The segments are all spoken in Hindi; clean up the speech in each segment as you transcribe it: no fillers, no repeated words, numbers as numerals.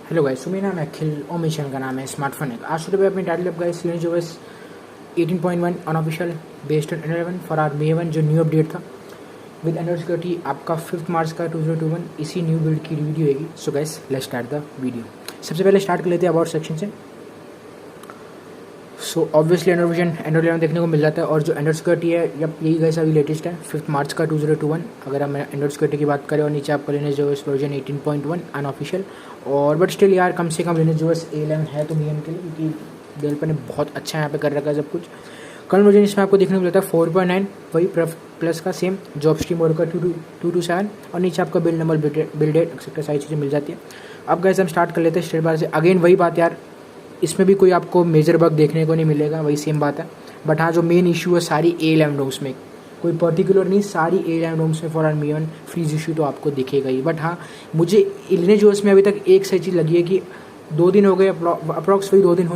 हेलो गाइस, तो मेरा नाम है अखिल और मेरे चैनल का नाम है स्मार्टफोन है। आज सुबह अपनी title up guys Linux OS 18.1 unofficial based on 11 for Realme 1 जो न्यू अपडेट था विद एंड्रॉइड सिक्योरिटी आपका 5 मार्च का 2021 इसी न्यू बिल्ड की वीडियो होगी। So guys let's start the video. सबसे पहले स्टार्ट कर लेते हैं अबाउट सेक्शन से। सो ऑब्वियसली एंड्रॉइड 11 देखने को मिल जाता है और जो एंड्रॉइड सिक्योरिटी है यही गाइस अभी लेटेस्ट है 5 मार्च का 2021। अगर हम एंड्रॉइड सिक्योरिटी की बात करें और नीचे आपका लिनक्स ओएस वर्जन 18.1 अनऑफिशियल और बट स्टिल यार कम से कम लिनक्स ओएस 11 है तो VM के लिए, क्योंकि डेवलपर ने बहुत अच्छा यहाँ पे कर रखा है सब कुछ। कर्नल वर्जन इसमें आपको देखने को मिलता है 4.9 वही प्लस का सेम जॉब स्ट्रीम और का 227 और नीचे आपका build number build date etcetera सारी चीज़ें मिल जाती है। अब गाइस हम स्टार्ट कर लेते हैं स्टेट बार से। अगेन वही बात यार, इसमें भी कोई आपको मेजर बग देखने को नहीं मिलेगा, वही सेम बात है। बट हाँ, जो मेन इशू है सारी A11 रोम्स में, कोई पर्टिकुलर नहीं, सारी A11 रोम्स में फॉर आर फ्रीज इशू तो आपको दिखेगा ही। बट हाँ, मुझे लिनक्स ओएस में अभी तक एक सही चीज़ लगी है कि 2 दिन हो गए, अप्रॉक्स वही 2 दिन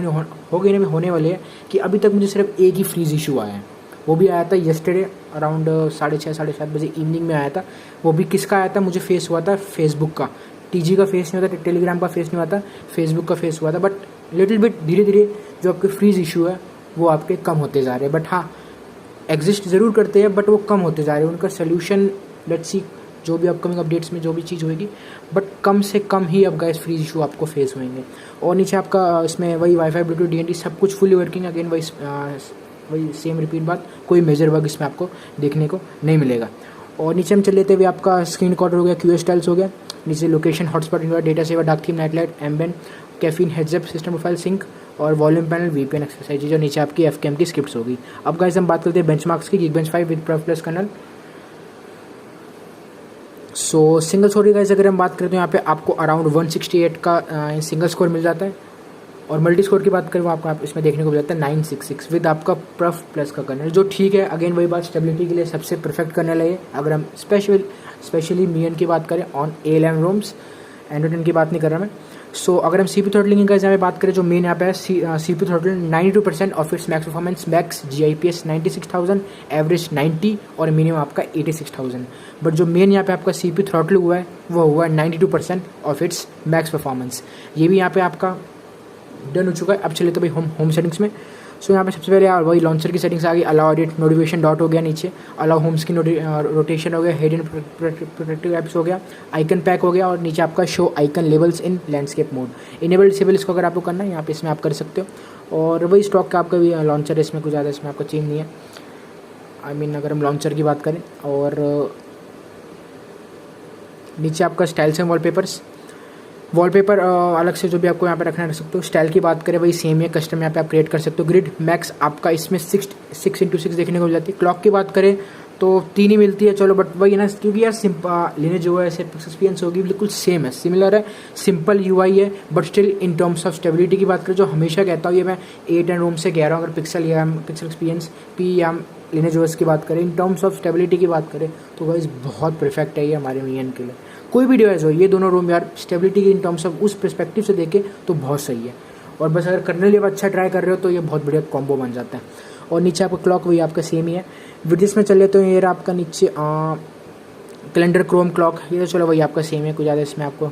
होने वाले हैं कि अभी तक मुझे सिर्फ एक ही फ्रीज इशू आया है। वो भी आया था येस्टरडे अराउंड 6:30 साढ़े 7 बजे इवनिंग में आया था। वो भी किसका आया था, मुझे फेस हुआ था फेसबुक का। TG का फेस नहीं होता, टेलीग्राम का फेस नहीं होता, फेसबुक का फेस हुआ था। बट लिटिल बिट धीरे धीरे जो आपके फ्रीज इशू है वो आपके कम होते जा रहे हैं। बट हाँ, एग्जिस्ट ज़रूर करते हैं बट वो कम होते जा रहे हैं। उनका सोल्यूशन लेट्स सी, जो भी अपकमिंग अपडेट्स में जो भी चीज़ होगी, बट कम से कम ही अब गाइस फ्रीज इशू आपको फेस होंगे। और नीचे आपका इसमें वही वाईफाई ब्लूटूथ DND सब कुछ फुली वर्किंग। अगेन वही सेम रिपीट बात, कोई मेजर बग इसमें आपको देखने को नहीं मिलेगा। और नीचे हम चल लेते हुए आपका स्क्रीन रिकॉर्डर हो गया, QA स्टाइल्स हो गया, नीचे location hotspot data saver dark theme night light ambient caffeine heads up system profile sync और वॉल्यूम पैनल VPN एक्सरसाइज और नीचे आपकी FKM की स्क्रिप्ट्स होगी। अब गाइस हम बात करते हैं बेंचमार्क्स की। Geekbench 5 with prof plus kernel. So single score की गाइस अगर हम बात करें तो यहाँ पे आपको अराउंड 168 का सिंगल स्कोर मिल जाता है और मल्टी स्कोर की बात करें वो आपको इसमें देखने को मिल जाता है 966 विद आपका प्रोफ प्लस का कर्नल, जो ठीक है। अगेन वही बात, स्टेबिलिटी के लिए सबसे परफेक्ट कर्नल है ये। अगर हम स्पेशली मियन की बात करें ऑन A11 रोम्स, एंड्रॉइड 10 की बात नहीं कर रहा मैं। सो अगर हम CPU थ्रॉटलिंग की यहाँ पे बात करें, जो मेन यहाँ पे है CPU throttle 92% of its max performance, max GIPS 96,000, average 90 और मिनिमम आपका 86,000। बट जो मेन यहाँ पे आपका CPU थ्रॉटल हुआ है वो हुआ है 92% ऑफ इट्स मैक्स परफॉर्मेंस। ये भी यहाँ पे आपका डन हो चुका है। अब चले तो भाई होम सेटिंग्स में। सो यहाँ पे सबसे पहले यार वही लॉन्चर की सेटिंग्स आ गई, अलाउ एडिट नोटिफिकेशन डॉट हो गया, नीचे अलाउ होम स्क्रीन रोटेशन हो गया, हेड एंड प्रोटेक्टिव एप्स हो गया, आइकन पैक हो गया और नीचे आपका show icon labels in landscape mode. Enable disable इसको अगर आपको करना है यहाँ पे इसमें आप कर सकते हो। और वही स्टॉक का आपका भी लॉन्चर है, इसमें कुछ ज़्यादा इसमें आपको चेंज नहीं है। अगर हम लॉन्चर की बात करें और नीचे आपका स्टाइल्स एंड वॉलपेपर अलग से जो भी आपको यहाँ पे रखना रख सकते हो। स्टाइल की बात करें वही सेम है, कस्टम यहाँ पे आप क्रिएट कर सकते हो। ग्रिड मैक्स आपका इसमें 6x6 देखने को मिल जाती है। क्लॉक की बात करें तो 3 ही मिलती है, चलो बट वही ना, क्योंकि यार सिंपल लिनक्स जो है एक्सपीरियंस होगी बिल्कुल सेम है, सिमिलर है, सिंपल UI है। But still in terms of stability की बात करें, जो हमेशा कहता हूँ ये मैं 8 एंड रोम से कह रहा हूँ, अगर पिक्सल एक्सपीरियंस P या लिनक्स OS की बात करें, इन टर्म्स ऑफ स्टेबिलिटी की बात करें तो गाइस बहुत परफेक्ट है ये हमारे मियन के लिए। कोई भी डिवाइस हो, ये दोनों रोम यार स्टेबिलिटी के इन टर्म्स ऑफ उस पर्सपेक्टिव से देखें तो बहुत सही है। और बस अगर कर्नल जब अच्छा ट्राई कर रहे हो तो ये बहुत बढ़िया कॉम्बो बन जाता है। और नीचे आपका क्लॉक वही आपका सेम ही है। विडियोस में चले तो ये आपका नीचे कैलेंडर क्रोम क्लॉक, ये तो चलो वही आपका सेम है, कुछ ज़्यादा इसमें आपको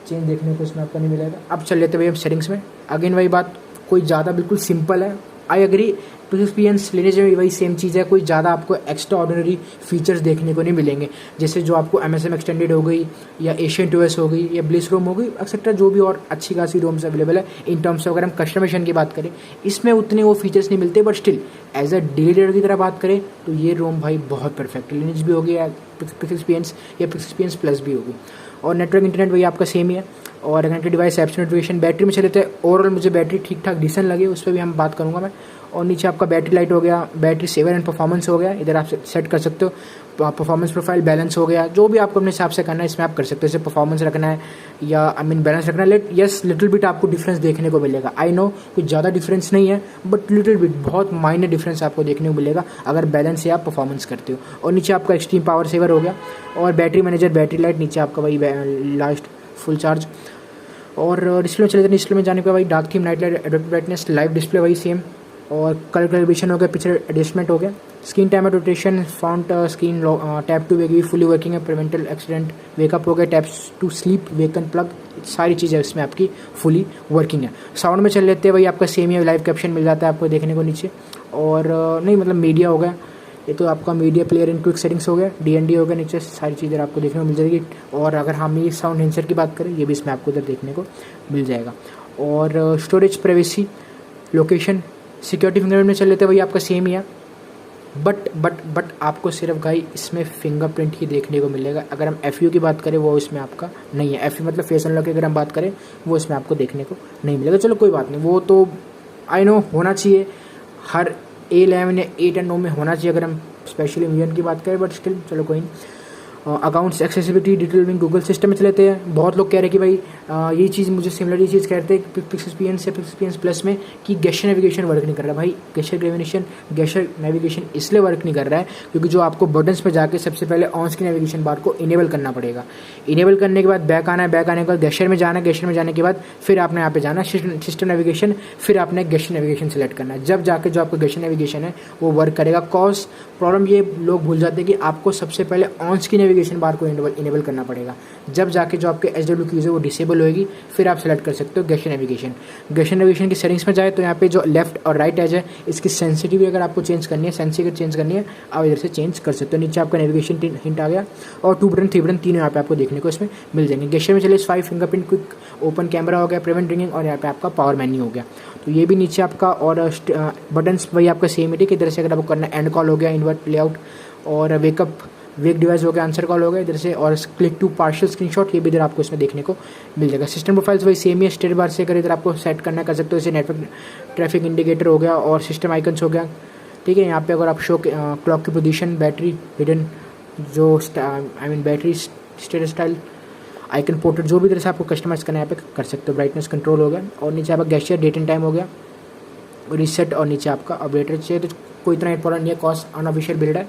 चेंज देखने को इसमें आपको नहीं मिलेगा। अब चल लेते भाई हम सेटिंग्स में। अगेन वही बात, कोई ज़्यादा बिल्कुल सिंपल है, आई एग्री। एक्सपीरियंस लेने से वही सेम चीज़ है, कोई ज़्यादा आपको एक्स्ट्रा ऑर्डिनरी फीचर्स देखने को नहीं मिलेंगे, जैसे जो आपको MSM एक्सटेंडेड हो गई या एशियन OS हो गई या ब्लिस रोम हो गई एक्सेट्रा, जो भी और अच्छी खासी रोम्स अवेलेबल है। इन टर्म्स ऑफ अगर हम कस्टमाइजेशन की बात करें, इसमें उतने वो फीचर्स नहीं मिलते, but still as a daily reader की तरह बात करें तो ये रोम भाई बहुत परफेक्ट है। लिनक्स भी होगी या पिक्सल एक्सपीरियंस या पिक्सल एक्सपीरियंस प्लस भी होगी। और नेटवर्क इंटरनेट वही आपका सेम ही है। और connected device apps notification, battery में चले थे ओवरऑल मुझे बैटरी ठीक ठाक डिसेंट लगी, उस पर भी हम बात करूँगा मैं। और नीचे आपका बैटरी लाइट हो गया, बैटरी सेवर एंड परफॉर्मेंस हो गया, इधर आप सेट कर सकते हो। परफॉर्मेंस प्रोफाइल बैलेंस हो गया, जो भी आपको अपने हिसाब से करना है इसमें आप कर सकते हो। जैसे परफॉर्मेंस रखना है या बैलेंस रखना है, लिटिल बिट आपको डिफरेंस देखने को मिलेगा। आई नो कुछ ज़्यादा डिफरेंस नहीं है, बट लिटिल बिट बहुत माइनर डिफरेंस आपको देखने को मिलेगा अगर बैलेंस या परफॉर्मेंस करते हो। और नीचे आपका एक्सट्रीम पावर सेवर हो गया और बैटरी मैनेजर, बैटरी लाइट, नीचे आपका वही लास्ट फुल चार्ज। और डिस्प्ले में चले जाते, डिस्प्ले में जाने पर वही dark theme night light adopt brightness, live display वही सेम, और कलर कैलिब्रेशन हो गया, पिक्चर एडजस्टमेंट हो गया, screen time and rotation, font screen tap to wake भी फुली वर्किंग है, प्रिवेंटल एक्सीडेंट वेकअप हो गया, taps to sleep wake on plug, सारी चीज़ें इसमें आपकी फुली वर्किंग है। साउंड में चल लेते हैं, वही आपका सेम ही लाइव कैप्शन मिल जाता है आपको देखने को नीचे। और नहीं मतलब मीडिया हो गया, ये तो आपका media player in quick settings हो गया, DND हो गया, नीचे सारी चीज़ें आपको देखने को मिल जाएगी। और अगर हम ये साउंड एंसर की बात करें, ये भी इसमें आपको इधर देखने को मिल जाएगा। और storage, privacy, location, security fingerprint में चल लेते हैं, वही आपका सेम ही है। बट आपको सिर्फ गाई इसमें फिंगरप्रिंट ही देखने को मिलेगा। अगर हम FU की बात करें वो इसमें आपका नहीं है। FU मतलब फेस अनलॉक की अगर हम बात करें वो इसमें आपको देखने को नहीं मिलेगा। चलो कोई बात नहीं, वो तो आई नो होना चाहिए, हर A11 या 8 और 9 में होना चाहिए अगर हम स्पेशली म्यूजियम की बात करें, बट स्टिल चलो कोई नहीं। Accounts, accessibility, detailing, Google system में चलेते हैं। बहुत लोग कह रहे हैं कि भाई ये चीज़ मुझे सिमिलर ये चीज़ कहते हैं पिक्स एक्सपीरियंस या पिक्स एक्सपीरियंस प्लस में कि गेस्चर नेविगेशन वर्क नहीं कर रहा। भाई गेस्चर नेविगेशन इसलिए वर्क नहीं कर रहा है क्योंकि जो आपको बटन्स पे जाके सबसे पहले ऑन स्क्रीन नेविगेशन बार को इनेबल करना पड़ेगा। इनेबल करने के बाद बैक आना है, बैक आने के बाद गेस्चर में जाना है, गेस्चर में जाने के बाद फिर आपने यहाँ पे जाना सिस्टम नेविगेशन, फिर आपने गेस्चर नेविगेशन सेलेक्ट करना है। जब जाके जो आपका गेस्चर नेविगेशन है वो वर्क करेगा। कॉज प्रॉब्लम ये लोग भूल जाते हैं कि आपको सबसे पहले ऑन स्क्रीन नेविगेशन बार को इनेबल करना पड़ेगा, जब जाके जो आपके SW कीज़ है वो डिसेबल होएगी, फिर आप सेलेक्ट कर सकते हो गेस्चर नेविगेशन। गेस्चर नेविगेशन की सेटिंग्स में जाए तो यहाँ पे जो लेफ्ट और राइट एज है इसकी सेंसिटिविटी अगर आपको चेंज करनी है, सेंसिटिविटी चेंज करनी है, आप इधर से चेंज कर सकते हो। नीचे आपका नेविगेशन हिंट आ गया और 2 बटन 3 बटन तीनों यहाँ पे आपको देखने को इसमें मिल जाएंगे। गेस्चर में चलिए 5 फिंगरप्रिंट, क्विक ओपन कैमरा हो गया, प्रिवेंट रिंगिंग, और यहाँ पे आपका पावर मेन्यू हो गया। तो ये भी नीचे आपका, और बटन्स वही आपका सेम है कि इधर से अगर आपको करना एंड कॉल हो गया, इन्वर्ट लेआउट, और वेक डिवाइस हो गया, आंसर कॉल हो गया इधर से, और क्लिक टू पार्शियल स्क्रीनशॉट, ये भी इधर आपको इसमें देखने को मिल जाएगा। सिस्टम प्रोफाइल्स वही सेम ही है, स्टेट बार से अगर इधर आपको सेट करना कर सकते हो, जैसे नेटवर्क ट्रैफिक इंडिकेटर हो गया और सिस्टम आइकन्स हो गया। ठीक है, यहाँ पे अगर आप शो क्लॉक की पोजीशन, बैटरी हिडन, जो battery status style, icon portrait, जो भी इधर से आपको कस्टमाइज करना है यहाँ पे कर सकते हो। ब्राइटनेस कंट्रोल हो गया, और नीचे आपका गेस्चर, डेट एंड टाइम हो गया, रीसेट, और नीचे आपका अपडेटर चाहिए तो कोई इतना इंपॉर्टेंट नहीं है, कॉस्ट अनऑफिशियल बिल्ड है,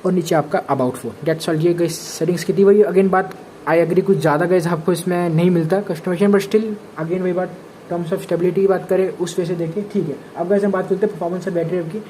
और नीचे आपका अबाउट फोन। That's all. ये गाइस सेटिंग्स की थी। वही अगेन बात, आई एग्री कुछ ज़्यादा गाइस आपको इसमें नहीं मिलता कस्टमाइजेशन, बट स्टिल अगेन वही बात, टर्म्स ऑफ स्टेबिलिटी की बात करें उस वजह से देखें, ठीक है। अब गाइस हम बात करते हैं परफॉर्मेंस और बैटरी की।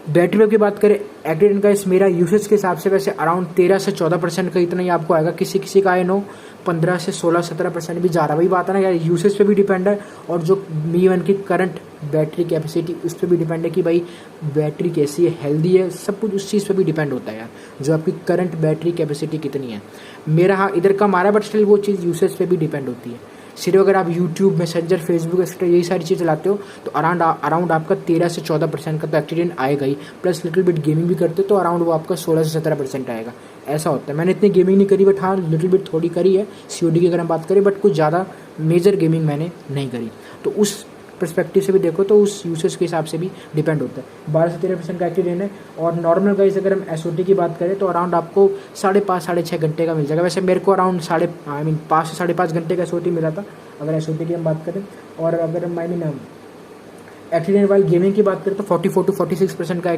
बैटरी बैकअप की बात करें, एक्टिव गाइस मेरा यूसेज के हिसाब से वैसे अराउंड 13 से 14% का इतना ही आपको आएगा। किसी किसी का आई नो 15 से 16-17% भी जा रहा है। वही बात है ना यार, यूसेज पे भी डिपेंड है, और जो Mi 1 की करंट बैटरी कैपेसिटी उस पर भी डिपेंड है कि भाई बैटरी कैसी है, हेल्दी है, सब कुछ उस चीज़ पे भी डिपेंड होता है यार, जो आपकी करंट बैटरी कैपेसिटी कितनी है। मेरा हाँ इधर कम आ रहा है, बट स्टिल वो चीज़ यूसेज पे भी डिपेंड होती है। सिर्फ अगर आप यूट्यूब, मैसेंजर, फेसबुक एक्सेट्रा यही सारी चीज़ चलाते हो तो अराउंड आपका 13 से 14% का तो एक्सीडेंट आएगा ही। प्लस लिटिल बिट गेमिंग भी करते हो तो अराउंड वो आपका 16 से 17% आएगा। ऐसा होता है। मैंने इतनी गेमिंग नहीं करी, बट हाँ लिटिल बिट थोड़ी करी है COD की अगर हम बात करें, बट कुछ ज़्यादा मेजर गेमिंग मैंने नहीं करी। तो उस पर्सपेक्टिव से भी देखो तो उस यूसेज के हिसाब से भी डिपेंड होता है। 12 से 13% का एक्टिव है। और नॉर्मल गाइस अगर हम SOT की बात करें तो अराउंड आपको 5.5-6.5 घंटे का मिल जाएगा। वैसे मेरे को अराउंड 5 से 5.5 घंटे का SOT मिला था अगर SOT की हम बात करें। और अगर हम एक्टिव वाइल गेमिंग की बात करें तो 44 to 46% का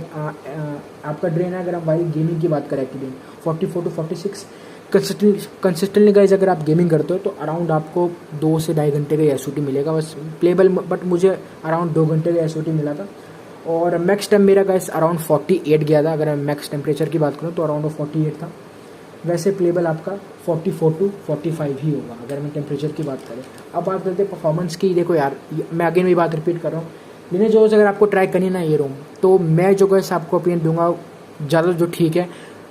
आपका ड्रेन है। अगर हम वाइल गेमिंग की बात करें एक्टिव 44 to 46 कंसिस्टेंटली गाइज अगर आप गेमिंग करते हो तो अराउंड आपको 2 से 2.5 घंटे का SOT मिलेगा बस प्लेबल, बट मुझे अराउंड 2 घंटे का SOT मिला था। और मैक्स टाइम मेरा गाइज अराउंड 48 गया था। अगर मैं मैक्स टेम्परेचर की बात करूँ तो अराउंड 48 था। वैसे प्लेबल आपका 44 to 45 ही होगा अगर मैं टेम्परेचर की बात करें। अब बात करते हैं परफॉर्मेंस की। देखो यार, मैं अगेन वही बात रिपीट कर रहा हूँ, लिनेजोस अगर आपको ट्राई करनी ना ये रूम, तो मैं जो गाइस आपको ओपिनियन दूंगा ज़्यादा जो ठीक है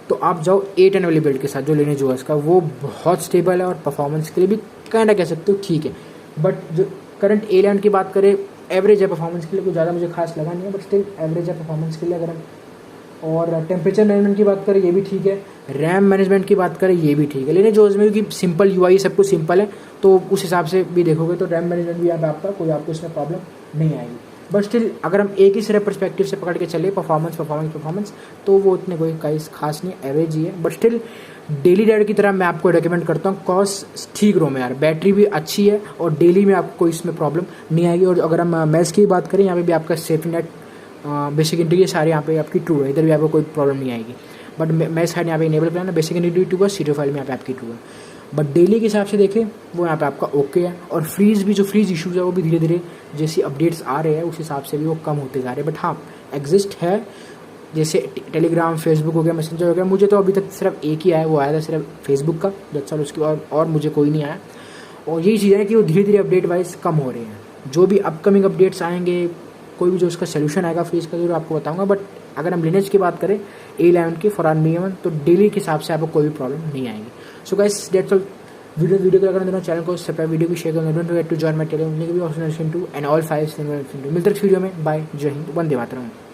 तो आप जाओ 8 वाली बिल्ड के साथ जो लिनेजोस का, वो बहुत स्टेबल है और परफॉर्मेंस के लिए भी काइंड कह सकते हो ठीक है। बट जो करंट A11 की बात करें एवरेज है परफॉर्मेंस के लिए, कुछ ज़्यादा मुझे खास लगा नहीं है, बट स्टिल एवरेज है परफॉर्मेंस के लिए। अगर हम और टेम्परेचर मैनेजमेंट की बात करें ये भी ठीक है, रैम मैनेजमेंट की बात करें ये भी ठीक है। लिनेजोस में क्योंकि सिंपल UI सब कुछ सिंपल है तो उस हिसाब से भी देखोगे तो रैम मैनेजमेंट भी यहाँ पे आपका कोई आपको इसमें प्रॉब्लम नहीं आएगी। बट स्टिल अगर हम एक ही सिर्फ पर्सपेक्टिव से पकड़ के चले परफॉर्मेंस तो वो इतने कोई खास नहीं, एवरेज ही है। बट स्टिल डेली राइड की तरह मैं आपको रेकमेंड करता हूँ। कॉस्ट ठीक रोम है यार, बैटरी भी अच्छी है और डेली में आपको कोई इसमें प्रॉब्लम नहीं आएगी। और अगर हम मैच की बात करें यहाँ पे भी आपका सेफ्टी नेट बेसिक इंटीग्रेट सारे यहाँ पे आपकी ट्रू है, इधर भी आपको कोई प्रॉब्लम नहीं आएगी। बट मैच साइड यहाँ पे इनेबल प्लान है, बेसिक इंटीग्रेट 2 है, सीरियो फाइल में यहाँ पे आपकी 2 है। बट डेली के हिसाब से देखें वो यहाँ पे आपका ओके है। और फ्रीज भी, जो फ्रीज इशूज़ है वो भी धीरे धीरे जैसी अपडेट्स आ रहे हैं उस हिसाब से भी वो कम होते जा रहे हैं। बट हाँ, एग्जिस्ट है, जैसे टेलीग्राम, फेसबुक हो गया, मैसेंजर हो गया। मुझे तो अभी तक सिर्फ एक ही आया, वो आया था सिर्फ फेसबुक का, दैट्स ऑल। उसकी और मुझे कोई नहीं आया। और यही चीज़ है कि वो धीरे धीरे अपडेट वाइज कम हो रहे हैं। जो भी अपकमिंग अपडेट्स आएंगे, कोई भी जो उसका सोल्यूशन आएगा फ्रीज का, जरूर आपको बताऊंगा। बट अगर हम लिनक्स की बात करें A11 की फॉर ARM तो डेली के हिसाब से आपको कोई भी प्रॉब्लम नहीं आएगी। So guys that's all. Video को अगर दोनों चैनल को सब्सक्राइब, वीडियो को शेयर करना, don't forget to join my Telegram link भी option to and all files मिलते हैं वीडियो में। बाय, जय हिंद, वंदे मातरम।